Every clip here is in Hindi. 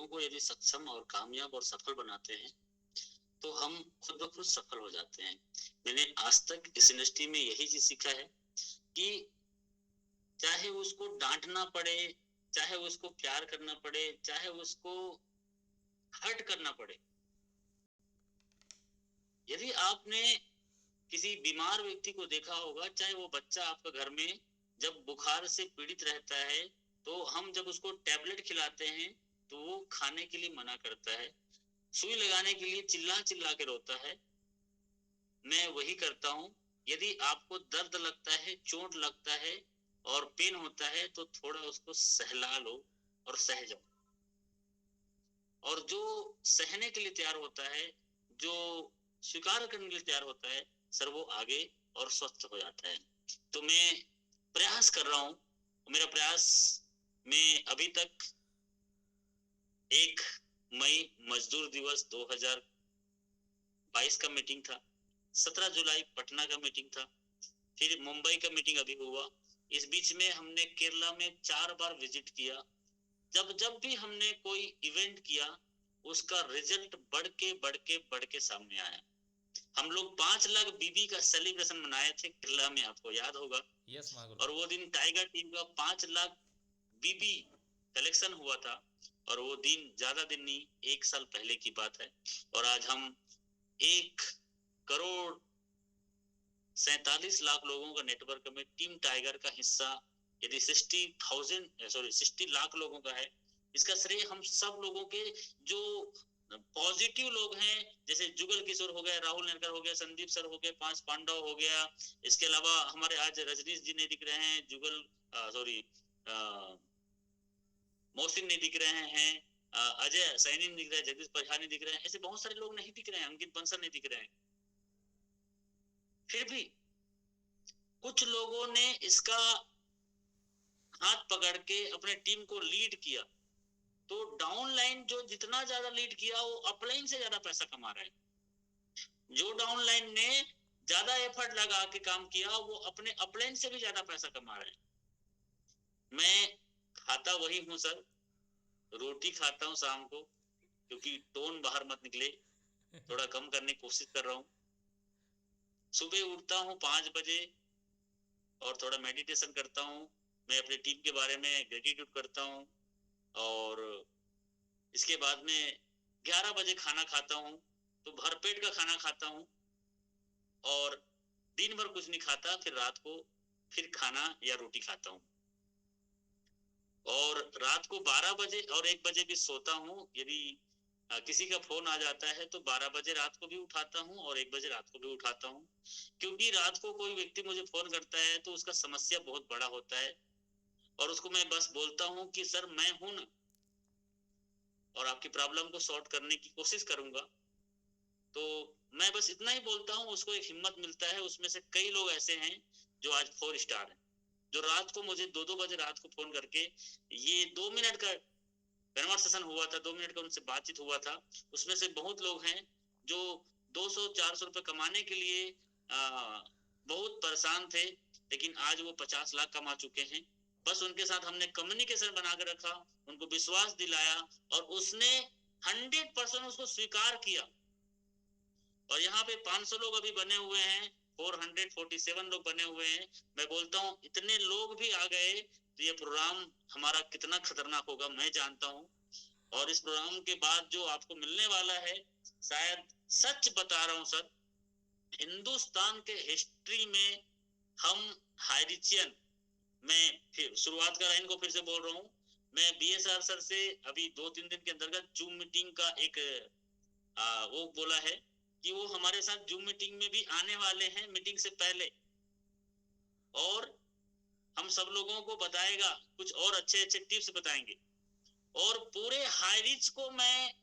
लोगों को यदि सक्षम और कामयाब और सफल बनाते हैं तो हम खुद ब खुद सफल हो जाते हैं। मैंने आज तक इस इंडस्ट्री में यही चीज सीखा है कि चाहे उसको डांटना पड़े, चाहे उसको प्यार करना पड़े, चाहे उसको हर्ट करना पड़े, यदि आपने किसी बीमार व्यक्ति को देखा होगा, चाहे वो बच्चा आपका घर में जब बुखार से पीड़ित रहता है तो हम जब उसको टैबलेट खिलाते हैं तो वो खाने के लिए मना करता है, सुई लगाने के लिए चिल्ला चिल्ला के रोता है। मैं वही करता हूँ। यदि आपको दर्द लगता है, चोट लगता है और पेन होता है तो थोड़ा उसको सहला लो और सह जाओ। और जो सहने के लिए तैयार होता है, जो स्वीकार करने के लिए तैयार होता है, सर वो आगे और स्वस्थ हो जाता है। तो मैं प्रयास कर रहा हूँ। मेरा प्रयास में अभी तक 1 मई मजदूर दिवस 2022 का मीटिंग था, 17 जुलाई पटना का मीटिंग था, फिर मुंबई का मीटिंग अभी हुआ। इस बीच में हमने केरला में 4 बार विजिट किया। जब जब भी हमने कोई इवेंट किया उसका रिजल्ट बढ़ के सामने आया। हम लोग 5 लाख बीबी का सेलिब्रेशन मनाए थे केरला में, आपको याद होगा। यस और महागुरु। वो दिन टाइगर टीम का 5 लाख बीबी कलेक्शन हुआ था। और वो दिन ज्यादा दिन नहीं, 1 साल पहले की बात है। और आज हम 1 करोड़ 47 लाख लोगों का नेटवर्क में टीम टाइगर का हिस्सा यदि 60 लाख लोगों का है, इसका श्रेय हम सब लोगों के जो पॉजिटिव लोग हैं, जैसे जुगल किशोर हो गया, राहुल नरकर हो गया, संदीप सर हो गए, 5 पांडव हो गया। इसके अलावा हमारे आज रजनीश जी नहीं दिख रहे हैं, जुगल सॉरी मोहसिन नहीं दिख रहे हैं, अजय सैनी नहीं दिख रहे हैं, जगदीश प्रसाद नहीं दिख रहे हैं, ऐसे बहुत सारे लोग नहीं दिख रहे हैं, अंकित बंसल नहीं दिख रहे हैं। फिर भी कुछ लोगों ने इसका हाथ पकड़ के अपने टीम को लीड किया। तो डाउन लाइन जो जितना ज्यादा लीड किया वो अपलाइन से ज्यादा पैसा कमा रहा है। जो डाउन लाइन ने ज्यादा एफर्ट लगा के काम किया वो अपने अपलाइन से भी ज्यादा पैसा कमा रहे हैं। मैं खाता वही हूँ सर, रोटी खाता हूँ शाम को, क्योंकि टोन बाहर मत निकले, थोड़ा कम करने की कोशिश कर रहा हूँ। सुबह उठता हूँ 5 बजे और थोड़ा मेडिटेशन करता हूँ। मैं अपनी टीम के बारे में ग्रेटिट्यूड करता हूँ और इसके बाद में 11 बजे खाना खाता हूँ, तो भरपेट का खाना खाता हूँ और दिन भर कुछ नहीं खाता, फिर रात को फिर खाना या रोटी खाता हूँ। और रात को 12 बजे और 1 बजे भी सोता हूँ। यदि किसी का फोन आ जाता है तो 12 बजे रात को भी उठाता हूँ और 1 बजे रात को भी उठाता हूँ, क्योंकि रात को कोई व्यक्ति मुझे फोन करता है तो उसका समस्या बहुत बड़ा होता है और उसको मैं बस बोलता हूँ कि सर मैं हूं ना, और आपकी प्रॉब्लम को सॉर्ट करने की कोशिश करूंगा। तो मैं बस इतना ही बोलता हूँ, उसको एक हिम्मत मिलता है। उसमें से कई लोग ऐसे हैं जो आज 4 स्टार हैं, जो रात को मुझे 2-2 बजे रात को फोन करके, ये 2 मिनट का कन्वर्सेशन हुआ था, 2 मिनट का उनसे बातचीत हुआ था। उसमें से बहुत लोग हैं जो 200-400 रुपए कमाने के लिए बहुत परेशान थे, लेकिन आज वो 50 लाख कमा चुके हैं। बस उनके साथ हमने कम्युनिकेशन बना के रखा, उनको विश्वास दिलाया और उसने 100% उसको स्वीकार किया। और यहाँ पे 500 लोग अभी बने हुए हैं, 447 लोग बने हुए हैं। मैं बोलता हूँ इतने लोग भी आ गए तो ये प्रोग्राम हमारा कितना खतरनाक होगा मैं जानता हूँ। और इस प्रोग्राम के बाद जो आपको मिलने वाला है, शायद, सच बता रहा हूँ सर, हिंदुस्तान के हिस्ट्री में हम हाइरिचियन, मैं फिर शुरुआत का लाइन को फिर से बोल रहा हूँ। मैं बीएसआर सर से अभी 2-3 दिन के अंतर्गत जूम मीटिंग का एक वो बोला है कि वो हमारे साथ जूम मीटिंग में भी आने वाले हैं मीटिंग से पहले, और हम सब लोगों को बताएगा, कुछ और अच्छे अच्छे टिप्स बताएंगे। और पूरे हाई रिच को मैं,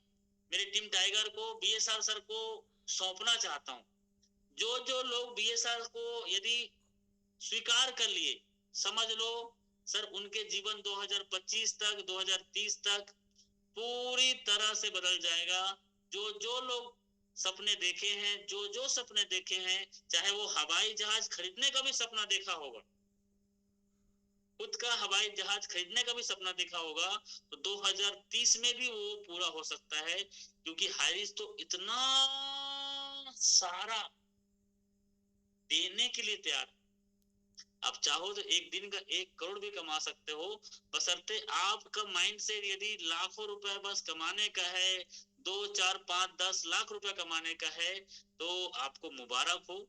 मेरी टीम टाइगर को, बीएसआर सर को सौंपना चाहता हूं। जो जो लोग बीएसआर को यदि स्वीकार कर लिए, समझ लो सर उनके जीवन 2025 तक, 2030 तक पूरी तरह से बदल जाएगा। जो जो लोग सपने देखे हैं, जो जो सपने देखे हैं, चाहे वो हवाई जहाज खरीदने का भी सपना देखा होगा, खुद का हवाई जहाज खरीदने का भी सपना देखा होगा, तो 2030 में भी वो पूरा हो सकता है, क्योंकि हाइरिस तो इतना सारा देने के लिए तैयार। आप चाहो तो एक दिन का 1 करोड़ भी कमा सकते हो, बशर्ते आपका माइंड सेट यदि लाखों रुपए बस कमाने का है, 2 4 5 10 लाख रुपए कमाने का है, तो आपको मुबारक हो।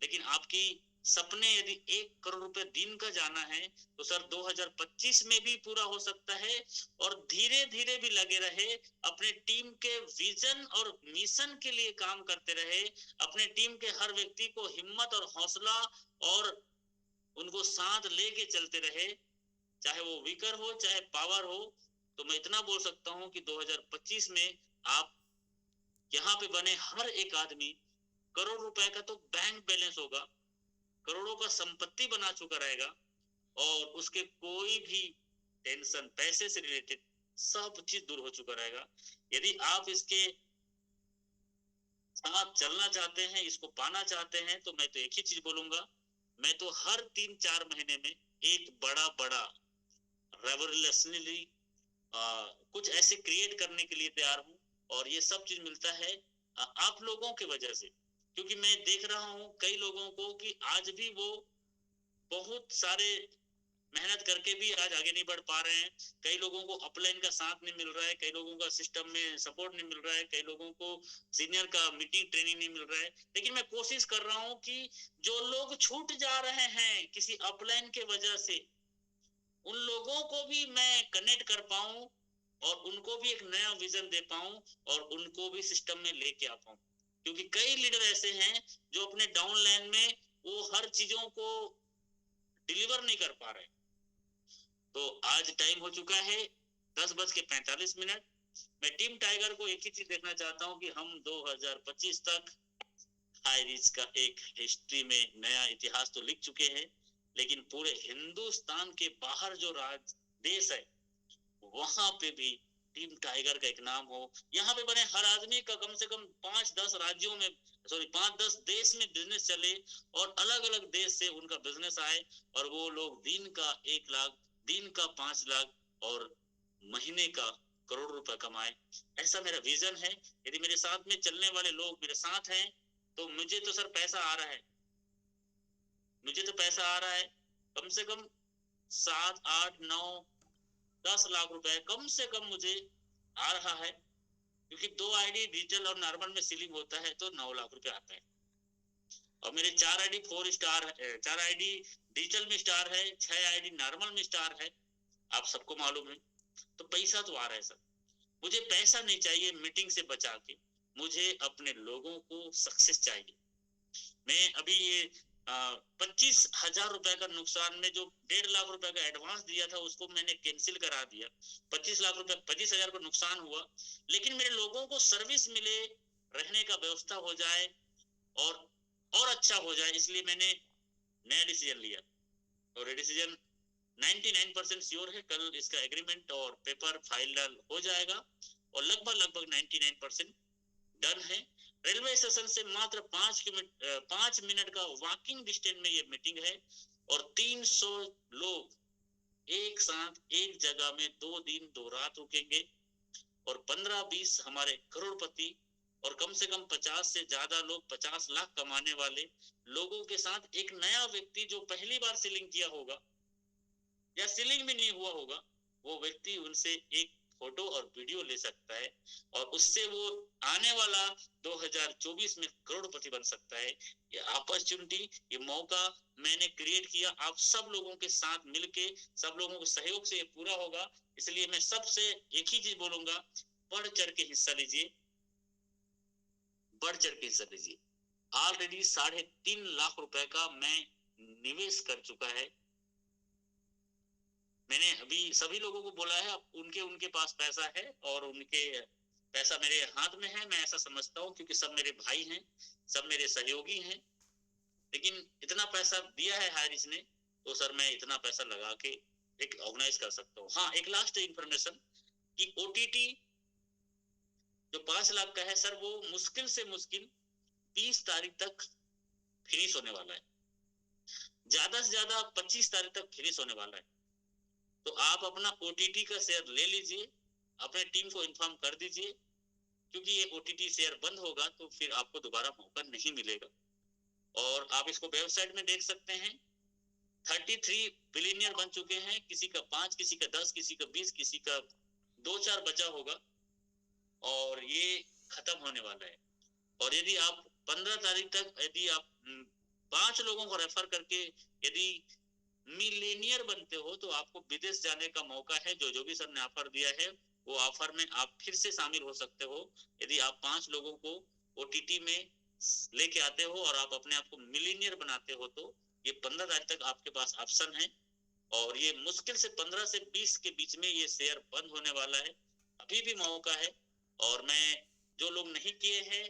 लेकिन आपकी सपने यदि 1 करोड़ रुपए दिन का जाना है, तो सर 2025 में भी पूरा हो सकता है। और धीरे धीरे भी लगे रहे, अपने टीम के विजन और मिशन के लिए काम करते रहे, अपने टीम के हर व्यक्ति को हिम्मत और हौसला और उनको साथ लेके चलते रहे, चाहे वो वीकर हो चाहे पावर हो। तो मैं इतना बोल सकता हूं कि 2025 में आप यहाँ पे बने हर एक आदमी करोड़ रुपए का तो बैंक बैलेंस होगा, करोड़ों का संपत्ति बना चुका रहेगा, और उसके कोई भी टेंशन पैसे से रिलेटेड सब चीज दूर हो चुका रहेगा। यदि आप इसके साथ चलना चाहते हैं, इसको पाना चाहते हैं, तो मैं तो एक ही चीज बोलूंगा, मैं तो हर 3 4 महीने में एक बड़ा बड़ा रेवोल्यूशनरी कुछ ऐसे क्रिएट करने के लिए तैयार हूँ। और ये सब चीज मिलता है आप लोगों की वजह से, क्योंकि मैं देख रहा हूँ कई लोगों को कि आज भी वो बहुत सारे मेहनत करके भी आज आगे नहीं बढ़ पा रहे हैं। कई लोगों को अपलाइन का साथ नहीं मिल रहा है, कई लोगों का सिस्टम में सपोर्ट नहीं मिल रहा है, कई लोगों को सीनियर का मीटिंग ट्रेनिंग नहीं मिल रहा है। लेकिन मैं कोशिश कर रहा हूँ कि जो लोग छूट जा रहे हैं किसी अपलाइन के वजह से, उन लोगों को भी मैं कनेक्ट कर पाऊं और उनको भी एक नया विजन दे पाऊं और उनको भी सिस्टम में लेके आ पाऊं। क्योंकि कई लीडर ऐसे हैं जो अपने डाउन लाइन में वो हर चीजों को डिलीवर नहीं कर पा रहे। तो आज टाइम हो चुका है 10:45। मैं टीम टाइगर को एक ही चीज देखना चाहता हूं कि हम 2025 तक हाई रिच का एक हिस्ट्री में नया इतिहास तो लिख चुके हैं, लेकिन पूरे हिंदुस्तान के बाहर जो राज देश है वहां पे भी टीम टाइगर का एक नाम हो। यहाँ पे बने हर आदमी का कम से कम 5 10 राज्यों में, सॉरी 5 10 देश में बिजनेस चले, और अलग अलग देश से उनका बिजनेस आए, और वो लोग दिन का 1 लाख, दिन का 5 लाख और महीने का करोड़ रुपए कमाए। ऐसा मेरा विजन है। यदि मेरे साथ में चलने वाले लोग मेरे साथ हैं, तो मुझे तो सर पैसा आ रहा है, मुझे तो पैसा आ रहा है कम से कम 7 8 9 10 लाख रुपए कम से कम मुझे आ रहा है। क्योंकि 2 आईडी डिजिटल और नॉर्मल में सीलिंग होता है तो 9 लाख रुपए आता है। और मेरे 4 आईडी 4 स्टार है, 4 आईडी डिजिटल में स्टार है, 6 आईडी नॉर्मल में स्टार है, आप सबको मालूम है। तो पैसा तो आ रहा है सर। मुझे पैसा नहीं चाहिए मीटिंग से बचा के, मुझे अपने लोगों को सक्सेस चाहिए। मैं अभी ये 25,000 रुपए का नुकसान में जो 1.5 लाख रुपए का एडवांस दिया था उसको मैंने कैंसिल करा दिया। 25 लाख रुपए 25,000 का नुकसान हुआ, लेकिन मेरे लोगों को सर्विस मिले, रहने का व्यवस्था हो जाए और अच्छा हो जाए, इसलिए मैंने नया डिसीजन लिया। और ये डिसीजन 99% श्योर है, कल इसका एग्रीमेंट और पेपर फाइनल हो जाएगा, और लगभग लगभग 99% डन है। रेलवे स्टेशन से मात्र 5 मिनट का वॉकिंग डिस्टेंस में ये मीटिंग है, और 300 लोग एक साथ एक जगह में 2 दिन 2 रात रुकेंगे, और 15 20 हमारे करोड़पति और कम से कम 50 से ज्यादा लोग 50 लाख कमाने वाले लोगों के साथ एक नया व्यक्ति जो पहली बार सीलिंग किया होगा या सीलिंग भी नहीं हुआ होगा, वो व्यक्ति उनसे एक फोटो और वीडियो ले सकता है, और उससे वो आने वाला 2024 में करोड़पति बन सकता है। ये अपॉर्चुनिटी, ये मौका मैंने क्रिएट किया आप सब लोगों के साथ मिलके, सब लोगों के सहयोग से ये पूरा होगा। इसलिए मैं सबसे एक ही चीज बोलूंगा, बढ़ चढ़ के हिस्सा लीजिए, बढ़ चढ़ के हिस्सा लीजिए। ऑलरेडी 3.5 लाख रुपए का मैं निवेश कर चुका है। मैंने अभी सभी लोगों को बोला है, उनके उनके पास पैसा है और उनके पैसा मेरे हाथ में है, मैं ऐसा समझता हूँ, क्योंकि सब मेरे भाई हैं, सब मेरे सहयोगी हैं। लेकिन इतना पैसा दिया है हारिस ने, तो सर मैं इतना पैसा लगा के एक ऑर्गेनाइज कर सकता हूँ। हाँ, एक लास्ट इंफॉर्मेशन कि ओटीटी जो 5 लाख का है सर, वो मुश्किल से मुश्किल 30 तारीख तक फिनिश होने वाला है, ज्यादा से ज्यादा 25 तारीख तक फिनिश होने वाला है। तो आप अपना OTT का शेयर ले लीजिए, अपने टीम को इन्फॉर्म कर दीजिए, क्योंकि ये OTT शेयर बंद होगा तो फिर आपको दोबारा मौका नहीं मिलेगा। और आप इसको वेबसाइट में देख सकते हैं। 33 बिलियनियर बन चुके हैं, किसी का 5, किसी का 10, किसी का 20, किसी का 2-4 बचा होगा, और ये खत्म होने वाला है। और यदि आप 15 तारीख तक यदि आप 5 लोगों को रेफर करके यदि मिलेनियर बनते हो तो आपको विदेश जाने का मौका है। जो जोगी सर ने ऑफर दिया है वो ऑफर में आप फिर से शामिल हो सकते हो। यदि आप 5 लोगों को OTT में लेके आते हो और आप अपने आप को मिलेनियर बनाते हो तो ये 15 तारीख तक आपके पास ऑप्शन है। और ये मुश्किल से 15 से 20 के बीच में ये शेयर बंद होने वाला है, अभी भी मौका है। और मैं जो लोग नहीं किए हैं